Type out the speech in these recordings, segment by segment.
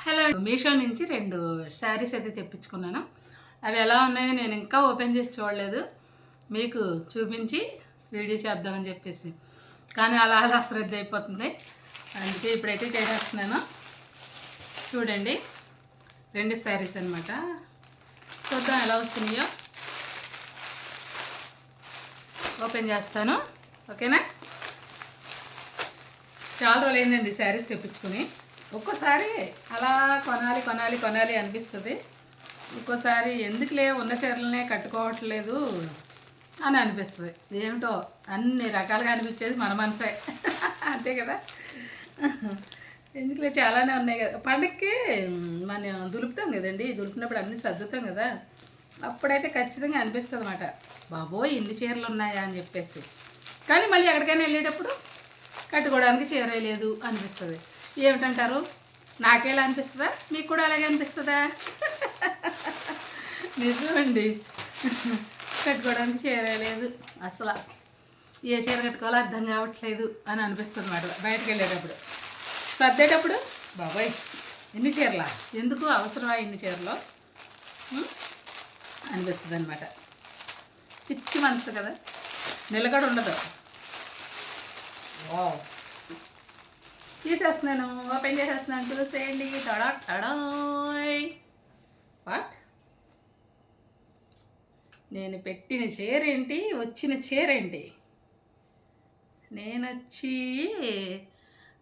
Hello, Meesho నుంచి 2 శారీస్ అయితే తెప్పించుకున్నాను. అవి ఎలా ఉన్నాయో నేను ఇంకా ఓపెన్ చేసి చూడలేదు, మీకు చూపించి వీడియో చేద్దామని చెప్పేసి. కానీ అలా అలా అశ్రద్ధ అయిపోతుంది, అందుకే ఇప్పుడైతే చేసేస్తున్నాను. చూడండి, 2 శారీస్ అనమాట. చూద్దాం ఎలా వచ్చినాయో. ఓపెన్ చేస్తాను, ఓకేనా? చాలా రోజులు అయిందండి శారీస్ తెప్పించుకుని. ఒక్కోసారి అలా కొనాలి అనిపిస్తుంది. ఒక్కోసారి ఎందుకులే ఉన్న చీరలనే కట్టుకోవట్లేదు అని అనిపిస్తుంది. ఏమిటో అన్ని రకాలుగా అనిపించేది మన మనసే అంతే కదా. ఎందుకులే చాలానే ఉన్నాయి కదా. పండగకి మనం దులుపుతాం కదండి, దులిపినప్పుడు అన్నీ సర్దుతాం కదా, అప్పుడైతే ఖచ్చితంగా అనిపిస్తుంది అన్నమాట, బాబోయ్ ఇన్ని చీరలు ఉన్నాయా అని చెప్పేసి. కానీ మళ్ళీ ఎక్కడికైనా వెళ్ళేటప్పుడు కట్టుకోవడానికి చీర లేదు అనిపిస్తుంది. ఏమిటంటారు, నాకేలా అనిపిస్తుందా, మీకు కూడా అలాగే అనిపిస్తుందా? నిజమండి, కట్టుకోవడానికి చీర లేదు, అసలు ఏ చీర కట్టుకోవాలో అర్థం కావట్లేదు అని అనిపిస్తుంది అన్నమాట. బయటకు వెళ్ళేటప్పుడు సర్దేటప్పుడు బాబాయ్ ఎన్ని చీరలా, ఎందుకు అవసరమా ఇన్ని చీరలు అనిపిస్తుంది అనమాట. పిచ్చి మనసు కదా, నిలకడ ఉండదు. వావ్, తీసేస్తున్నాను, ఓపెన్ చేసేస్తున్నాను, చూసేయండి. టడాయ్, వాట్, నేను పెట్టిన చీర ఏంటి, వచ్చిన చీర ఏంటి? నేను వచ్చి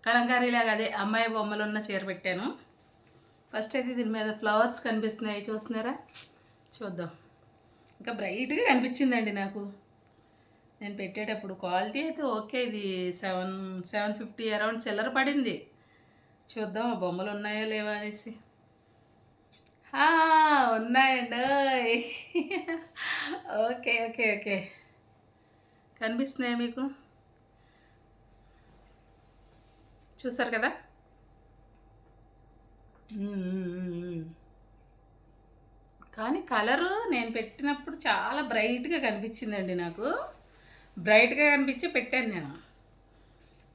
కలంకారీలాగా అదే అమ్మాయి బొమ్మలు ఉన్న చీర పెట్టాను. ఫస్ట్ అయితే దీని మీద ఫ్లవర్స్ కనిపిస్తున్నాయి, చూస్తున్నారా? చూద్దాం. ఇంకా బ్రైట్గా కనిపించిందండి నాకు నేను పెట్టేటప్పుడు. క్వాలిటీ అయితే ఓకే, ఇది 750 అరౌండ్ చిల్లర పడింది. చూద్దాం ఆ బొమ్మలు ఉన్నాయా లేవా అనేసి. ఉన్నాయండి. ఓకే ఓకే ఓకే, కనిపిస్తున్నాయా మీకు? చూసారు కదా. కానీ కలరు నేను పెట్టినప్పుడు చాలా బ్రైట్గా కనిపించిందండి నాకు. బ్రైట్గా కనిపించి పెట్టాను నేను,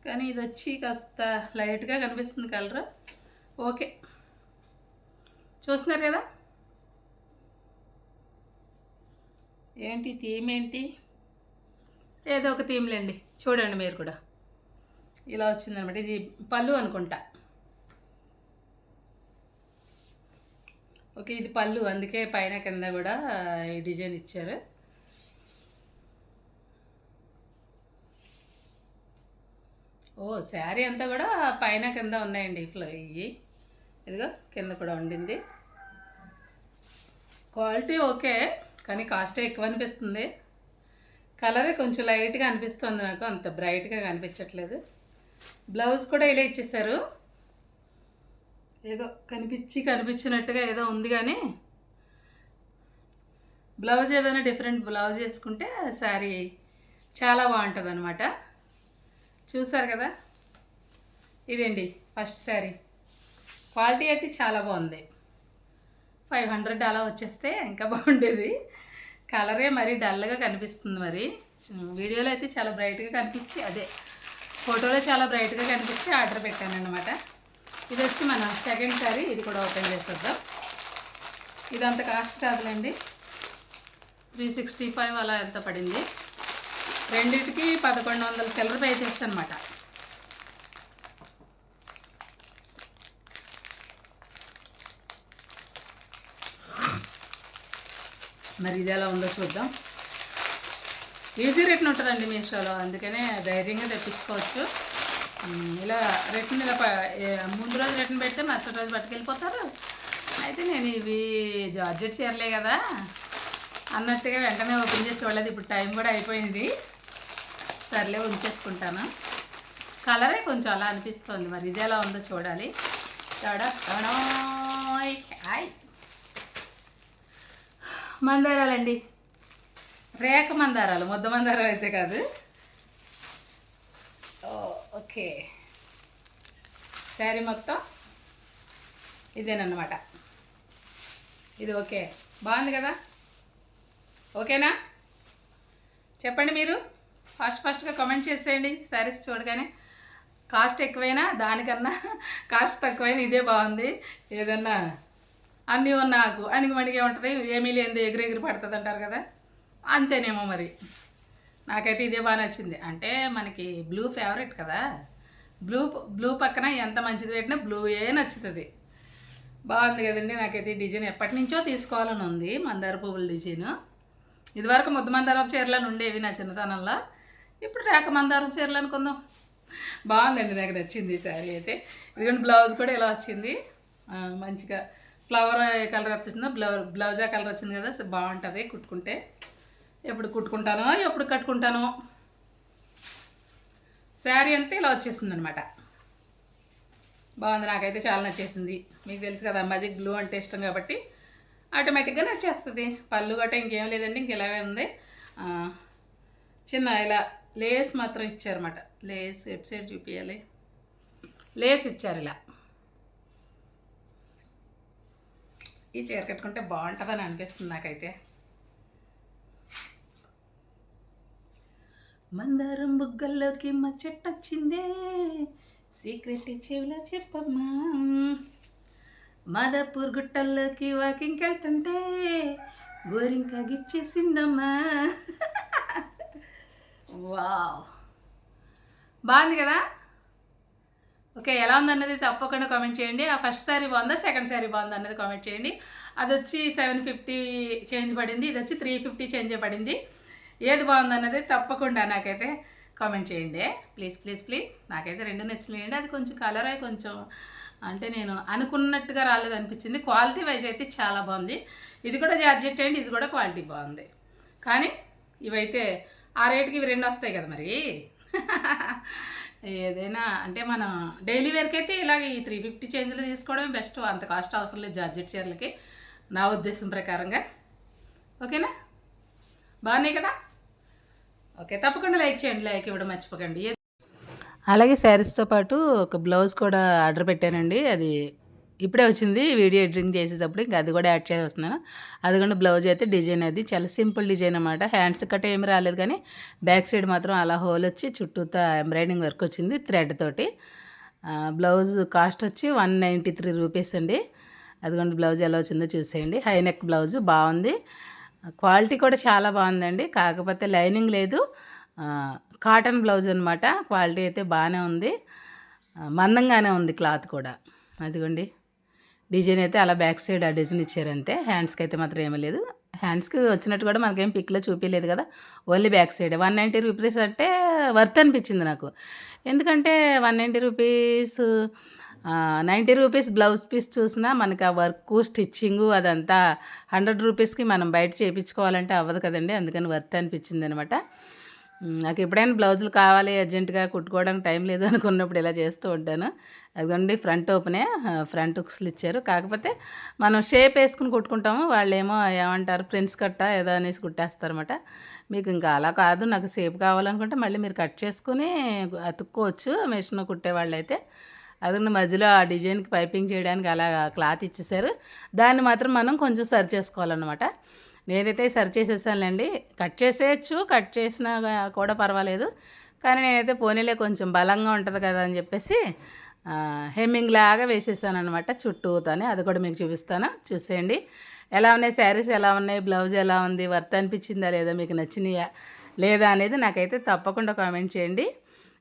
కానీ ఇది వచ్చి కాస్త లైట్గా కనిపిస్తుంది కలర్. ఓకే, చూస్తున్నారు కదా. ఏంటి థీమ్ ఏంటి? ఏదో ఒక థీమ్లేండి, చూడండి మీరు కూడా. ఇలా వచ్చిందనమాట. ఇది పళ్ళు అనుకుంటా. ఓకే, ఇది పళ్ళు, అందుకే పైన కింద కూడా ఈ డిజైన్ ఇచ్చారు. ఓ, శారీ అంతా కూడా పైన కింద ఉన్నాయండి ఇవి. ఇదిగో కింద కూడా ఉండింది. క్వాలిటీ ఓకే, కానీ కాస్ట్ ఎక్కువ అనిపిస్తుంది. కలరే కొంచెం లైట్గా అనిపిస్తుంది నాకు, అంత బ్రైట్గా కనిపించట్లేదు. బ్లౌజ్ కూడా ఇలా ఇచ్చేసారు, ఏదో కనిపించినట్టుగా ఏదో ఉంది. కానీ బ్లౌజ్ ఏదైనా డిఫరెంట్ బ్లౌజ్ వేసుకుంటే శారీ చాలా బాగుంటుంది అనమాట. చూసారు కదా, ఇదండి ఫస్ట్ శారీ. క్వాలిటీ అయితే చాలా బాగుంది. 500 అలా వచ్చేస్తే ఇంకా బాగుండేది. కలరే మరీ డల్గా కనిపిస్తుంది. మరి వీడియోలో అయితే చాలా బ్రైట్గా కనిపించి, అదే ఫోటోలో చాలా బ్రైట్గా కనిపించి ఆర్డర్ పెట్టాను అనమాట. ఇది వచ్చి మన సెకండ్ శారీ. ఇది కూడా ఓపెన్ చేసేద్దాం. ఇదంత కాస్ట్ కాదులేండి, 365 అలా ఎంత పడింది. రెండింటికి 1100 చిల్లర పే చేస్తాను అనమాట. మరి ఇది ఎలా ఉందో చూద్దాం. ఈజీ రిటర్న్ ఉంటుందండి మీషోలో, అందుకనే ధైర్యంగా తెప్పించుకోవచ్చు. ఇలా రిటర్న్ ఇలా ముందు రోజు రిటర్న్ పెడితే మరుసటి రోజు పట్టుకెళ్ళిపోతారు. అయితే నేను ఇవి జార్జెట్ చీరలే కదా అన్నట్టుగా వెంటనే ఓపెన్ చేసి చూడలేదు. ఇప్పుడు టైం కూడా అయిపోయింది, సర్లే ఉంచేసుకుంటాను. కలరే కొంచెం అలా అనిపిస్తుంది, మరి ఇది ఎలా ఉందో చూడాలి. హాయ్, మందారాలండి, రేఖ మందారాలు, ముద్ద మందారాలు అయితే కాదు. ఓకే, శారీ మొత్తం ఇదేనమాట. ఇది ఓకే, బాగుంది కదా. ఓకేనా చెప్పండి మీరు, ఫాస్ట్గా కామెంట్ చేసేయండి శారీస్ చూడగానే. కాస్ట్ ఎక్కువైనా దానికన్నా కాస్ట్ తక్కువైనా ఇదే బాగుంది. ఏదన్నా అన్నీ నాకు అణిగి మణిగే ఉంటుంది, ఏమీ లేనిది ఎగిరెగిరి పడుతుంది అంటారు కదా, అంతేనేమో మరి. నాకైతే ఇదే బాగా నచ్చింది. అంటే మనకి బ్లూ ఫేవరెట్ కదా, బ్లూ బ్లూ పక్కన ఎంత మంచిది పెట్టినా బ్లూయే నచ్చుతుంది. బాగుంది కదండి. నాకైతే ఈ డిజైన్ ఎప్పటి నుంచో తీసుకోవాలని ఉంది, మందార పువ్వుల డిజైను. ఇదివరకు ముద్ద మందారం చీరలను ఉండేవి నా చిన్నతనంలో, ఇప్పుడు రేఖ మందారం చీరలు అనుకుందాం. బాగుందండి, నాకు నచ్చింది ఈ శారీ అయితే. ఇదిగోండి బ్లౌజ్ కూడా ఇలా వచ్చింది, మంచిగా ఫ్లవర్ కలర్ వచ్చిందో బ్లౌజా కలర్ వచ్చింది కదా, బాగుంటుంది కుట్టుకుంటే. ఎప్పుడు కుట్టుకుంటానో ఎప్పుడు కట్టుకుంటానో. శారీ అంతే ఇలా వచ్చేసింది అనమాట. బాగుంది, నాకైతే చాలా నచ్చేసింది. మీకు తెలుసు కదా మ్యాజిక్ బ్లూ అంటే ఇష్టం కాబట్టి ఆటోమేటిక్గా నచ్చేస్తుంది. పళ్ళు గట్ట ఇంకేం లేదండి, ఇంక ఇలాగే ఉంది. చిన్న ఇలా లేస్ మాత్రం ఇచ్చారన్నమాట. లేస్ ఎటు సైడ్ చూపించాలి, లేస్ ఇచ్చారు ఇలా. ఈ చీర కట్టుకుంటే బాగుంటుందని అనిపిస్తుంది నాకైతే. మందారం బుగ్గల్లోకి మా చెట్టొచ్చిందే, సీక్రెట్ చెవిలో చెప్పమ్మా. మాదాపూర్ గుట్టల్లోకి వాకింగ్కి వెళ్తుంటే గోరింకా గిచ్చేసిందమ్మా. వావ్, బాగుంది కదా. ఓకే, ఎలా ఉందన్నది తప్పకుండా కామెంట్ చేయండి. ఆ ఫస్ట్ శారీ బాగుందా, సెకండ్ శారీ బాగుందా అన్నది కామెంట్ చేయండి. అది వచ్చి 750 చేంజ్ పడింది, ఇది వచ్చి 350 చేంజ్ పడింది. ఏది బాగుందన్నది తప్పకుండా నాకైతే కామెంట్ చేయండి ప్లీజ్ ప్లీజ్ ప్లీజ్. నాకైతే రెండు నచ్చినాయండి. అది కొంచెం కలర్ అయి కొంచెం అంటే నేను అనుకున్నట్టుగా రాలేదు అనిపించింది. క్వాలిటీ వైజ్ అయితే చాలా బాగుంది. ఇది కూడా జార్జెట్ అండి, ఇది కూడా క్వాలిటీ బాగుంది. కానీ ఇవైతే ఆ రేటుకి ఇవి రెండు వస్తాయి కదా మరి. ఏదైనా అంటే మనం డైలీ వేర్కి అయితే ఇలాగ ఈ 350 చేంజ్లు తీసుకోవడమే బెస్ట్. అంత కాస్ట్ అవసరం లేదు జార్జెట్ చీరలకి, నా ఉద్దేశం ప్రకారంగా. ఓకేనా, బాగున్నాయి కదా. ఓకే, తప్పకుండా లైక్ చేయండి, లైక్ ఇవ్వడం మర్చిపోకండి. అలాగే శారీస్తో పాటు ఒక బ్లౌజ్ కూడా ఆర్డర్ పెట్టానండి, అది ఇప్పుడే వచ్చింది వీడియో ఎడిటింగ్ చేసేటప్పుడు. ఇంకా అది కూడా యాడ్ చేస్తున్నాను. అది కూడా బ్లౌజ్ అయితే డిజైన్ అది చాలా సింపుల్ డిజైన్ అనమాట. హ్యాండ్స్ కట్ట ఏమి రాలేదు, కానీ బ్యాక్ సైడ్ మాత్రం అలా హోల్ వచ్చి చుట్టూతా ఎంబ్రాయిడింగ్ వర్క్ వచ్చింది థ్రెడ్ తోటి. బ్లౌజ్ కాస్ట్ వచ్చి 193 రూపీస్ అండి. అదిగోండి బ్లౌజ్ ఎలా వచ్చిందో చూసేయండి. హై నెక్ బ్లౌజ్ బాగుంది, క్వాలిటీ కూడా చాలా బాగుందండి. కాకపోతే లైనింగ్ లేదు, కాటన్ బ్లౌజ్ అనమాట. క్వాలిటీ అయితే బాగానే ఉంది, మందంగానే ఉంది క్లాత్ కూడా. అదిగోండి డిజైన్ అయితే అలా బ్యాక్ సైడ్ ఆ డిజైన్ ఇచ్చారంతే. హ్యాండ్స్కి అయితే మాత్రం ఏమీ లేదు. హ్యాండ్స్కి వచ్చినట్టు కూడా మనకేం పిక్లో చూపించలేదు కదా, ఓన్లీ బ్యాక్ సైడ్. 190 రూపీస్ అంటే వర్త్ అనిపించింది నాకు. ఎందుకంటే 190 రూపీస్ 90 రూపీస్ బ్లౌజ్ పీస్ చూసినా మనకి ఆ వర్క్ స్టిచ్చింగు అదంతా 100 రూపీస్కి మనం బయట చేయించుకోవాలంటే అవ్వదు కదండి. అందుకని వర్త్ అనిపించింది అనమాట. నాకు ఎప్పుడైనా బ్లౌజులు కావాలి అర్జెంటుగా కుట్టుకోవడానికి టైం లేదు అనుకున్నప్పుడు ఇలా చేస్తూ ఉంటాను. అదిగోండి ఫ్రంట్ ఓపెనే, ఫ్రంట్ హుక్స్లు ఇచ్చారు. కాకపోతే మనం షేప్ వేసుకుని కుట్టుకుంటాము, వాళ్ళేమో ఏమంటారు ప్రిన్స్ కట్ట ఏదో అనేసి కుట్టేస్తారన్నమాట. మీకు ఇంకా అలా కాదు, నాకు షేప్ కావాలనుకుంటే మళ్ళీ మీరు కట్ చేసుకుని అతుక్కోవచ్చు మిషన్ కుట్టేవాళ్ళు అయితే. అదిగోండి మధ్యలో ఆ డిజైన్కి పైపింగ్ చేయడానికి అలా క్లాత్ ఇచ్చేసారు, దాన్ని మాత్రం మనం కొంచెం సరి చేసుకోవాలన్నమాట. నేనైతే సరి చేసేసానులేండి, కట్ చేసేయచ్చు, కట్ చేసినా కూడా పర్వాలేదు. కానీ నేనైతే పోనీలే కొంచెం బలంగా ఉంటుంది కదా అని చెప్పేసి హెమ్మింగ్ లాగా వేసేసాను అనమాట చుట్టూతోనే. అది కూడా మీకు చూపిస్తాను, చూసేయండి. ఎలా ఉన్నాయి శారీస్, ఎలా ఉన్నాయి, బ్లౌజ్ ఎలా ఉంది, వర్త్ అనిపించిందా లేదా, మీకు నచ్చినాయా లేదా అనేది నాకైతే తప్పకుండా కామెంట్ చేయండి.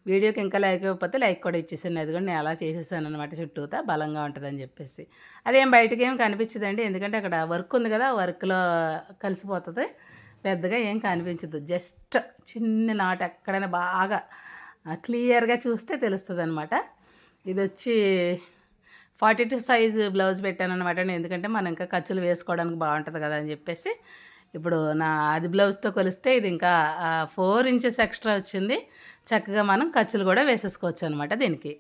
వీడియోకి ఇంకా లైక్ ఇవ్వకపోతే లైక్ కూడా ఇచ్చేసాను. అది కూడా నేను అలా చేసేసాను అనమాట, చుట్టూతా బలంగా ఉంటుందని చెప్పేసి. అదేం బయటకి ఏం కనిపించదండి, ఎందుకంటే అక్కడ వర్క్ ఉంది కదా, వర్క్లో కలిసిపోతుంది, పెద్దగా ఏం కనిపించదు. జస్ట్ చిన్న నాటు ఎక్కడైనా బాగా క్లియర్గా చూస్తే తెలుస్తుంది అనమాట. ఇది వచ్చి 42 సైజు బ్లౌజ్ పెట్టాను అనమాట. ఎందుకంటే మనం ఇంకా ఖర్చులు వేసుకోవడానికి బాగుంటుంది కదా అని చెప్పేసి. ఇప్పుడు నా అది బ్లౌజ్తో కొలిస్తే ఇది ఇంకా 4 ఇంచెస్ ఎక్స్ట్రా వచ్చింది. చక్కగా మనం ఖర్చులు కూడా వేసేసుకోవచ్చు అనమాట దీనికి.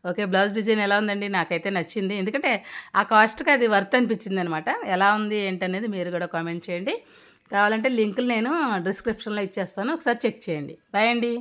ఓకే, బ్లౌజ్ డిజైన్ ఎలా ఉందండి, నాకైతే నచ్చింది. ఎందుకంటే ఆ కాస్ట్కి అది వర్త్ అనిపించింది అనమాట. ఎలా ఉంది ఏంటనేది మీరు కూడా కామెంట్ చేయండి. కావాలంటే లింకులు నేను డిస్క్రిప్షన్లో ఇచ్చేస్తాను, ఒకసారి చెక్ చేయండి. బాయ్ అండి.